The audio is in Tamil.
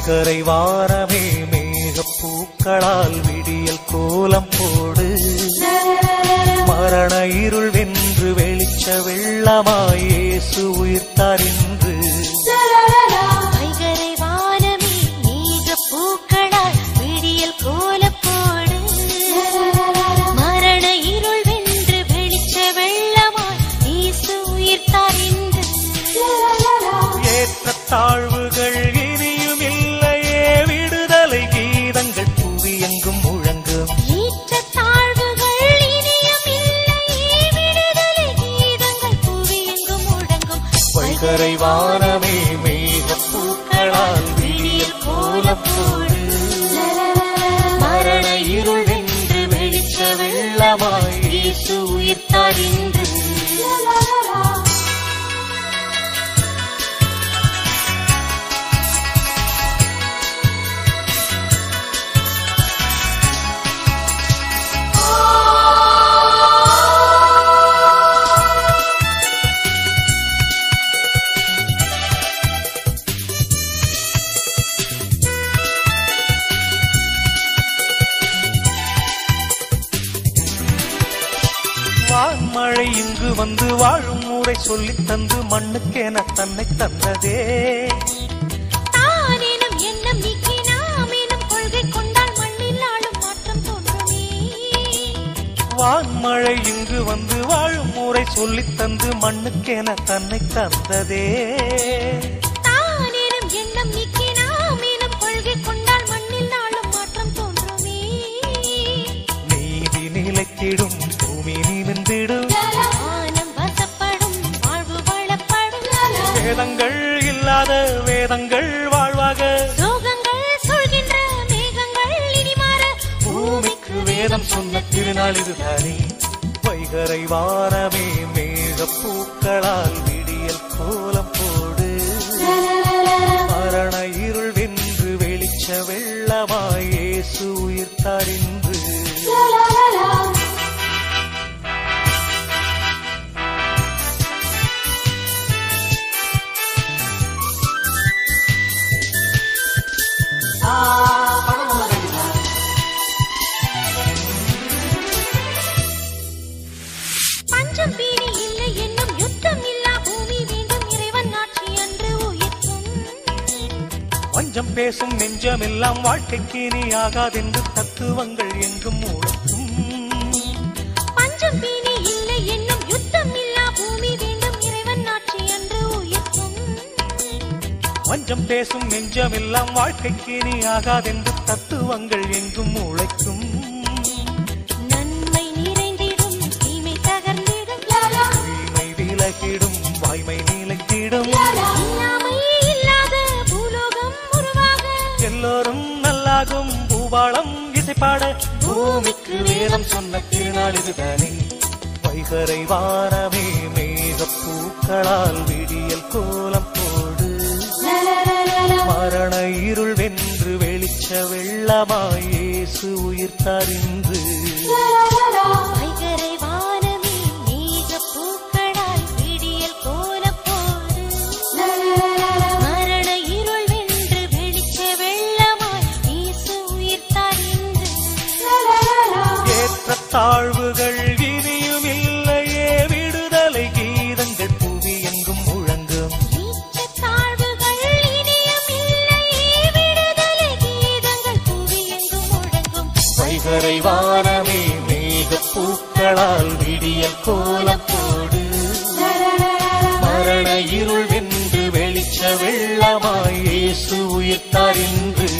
வைகரை வானமே மேகப்பூக்களால் விடியல் கோலம் போடு. மரண இருள் வென்று வெளிச்ச வெள்ளமாய் இயேசு உயிர்த்தார் இன்று. வைகரை வானமே மேகப்பூக்களால் விடியல் கோலம் போடு. மரண இருள் வென்று வெளிச்ச வெள்ளமாய் இயேசு உயிர்த்தார் இன்று. ஏற்ற தாழ்வுகள் இனியும் இல்லையே, விடுதலை கீதங்கள் புவி எங்கும் முழங்கும். ஏற்ற தாழ்வுகள் இனியும் இல்லையே, விடுதலை கீதங்கள் புவி எங்கும் முழங்கும். வைகரை வானமே மேகப்பூக்களால் விடியல் கோலம் போடு. மரண இருள் வென்று வெளிச்ச வெள்ளமாய் இயேசு உயிர்த்தார் இன்று. வான்மழை இங்கு வந்து வாழும் முறை சொல்லித் தந்து மண்ணுக்கென தன்னை தந்ததே. தானேனும் எண்ணம் நீக்கி நாமேனும் கொள்கை கொண்டால் மண்ணில் ஆளும் மாற்றம் தோன்றுமே. வான்மழை இங்கு வந்து வாழும் முறை சொல்லித் தந்து மண்ணுக்கென தன்னை தந்ததே. தானேனும் எண்ணம் நீக்கி நாமேனும் கொள்கை கொண்டால் மண்ணில் ஆளும் மாற்றம் தோன்றுமே. நீதி நிலைத்திடும், பூமி நிமிர்ந்திடும், வானம் வசப்படும், வாழ்வு வளப்படும். வேதங்கள் இல்லாத வேதங்கள் வாழ்வாக, சோகங்கள் சொல்கின்ற மேகங்கள் இனி மாற. பூமிக்கு வேதம் சொன்ன திருநாள் இதுதானே. வைகரை வானமே மேகப்பூக்களால் விடியல் கோலம் போடு. மரண இருள் வென்று வெளிச்ச வெள்ளமாய் இயேசு உயிர்த்தார் இன்று. பஞ்சம் பீனி இல்லை என்னும் யுத்தம் இல்லா பூமி வேண்டும் இறைவன் ஆட்சி அன்று உயிர்க்கும். வஞ்சம் பேசும் நெஞ்சமெல்லாம் வாழ்க்கைக்கு நீ ஆகாதென்று தத்துவங்கள் எங்கும் மூலக்கும். பஞ்சம் பீனி இல்லை என்னும் யுத்தம் இல்லா பூமி வேண்டும் இறைவன் ஆட்சி அன்று உயிர்க்கும். வஞ்சம் பேசும் நெஞ்சமெல்லாம் வாழ்க்கைக்கு நீ ஆகாதென்று தத்துவங்கள் எங்கும் உழைக்கும். நன்மை நிறைந்திடும், தீமை தகர்ந்திடும். தீமை விலகிடும், வாய்மை நிலைத்திடும். இல்லாமை இல்லாத பூலோகம் உருவாக. எல்லோரும் நல்லாகும், பூபாளம் இசைப்பாட. பூமிக்கு வேதம் சொன்ன திருநாள் இதுதானே. வைகரை வானமே மேகப்பூக்களால் விடியல் கோலம் போடு. மரண இருள் வென்று வெளிச்ச வெள்ளமாய் இயேசு உயிர்த்தார் இன்று. வைகரை வானமே மேகப்பூக்களால் விடியல் கோலம் போடு. மரண இருள் வென்று வெளிச்ச வெள்ளமாய் இயேசு உயிர்த்தார் இன்று. ஏற்ற தாழ்வுகள் இனியும் இல்லையே, விடுதலை கீதங்கள் புவி எங்கும் முழங்கும். ஏற்ற தாழ்வுகள் இனியும் இல்லையே, விடுதலை கீதங்கள் புவி எங்கும் முழங்கும். வைகரை வானமே மேகப்பூக்களால் விடியல் கோலம் போடு. மரண இருள் வென்று வெளிச்ச வெள்ளமாய் இயேசு உயிர்த்தார் இன்று.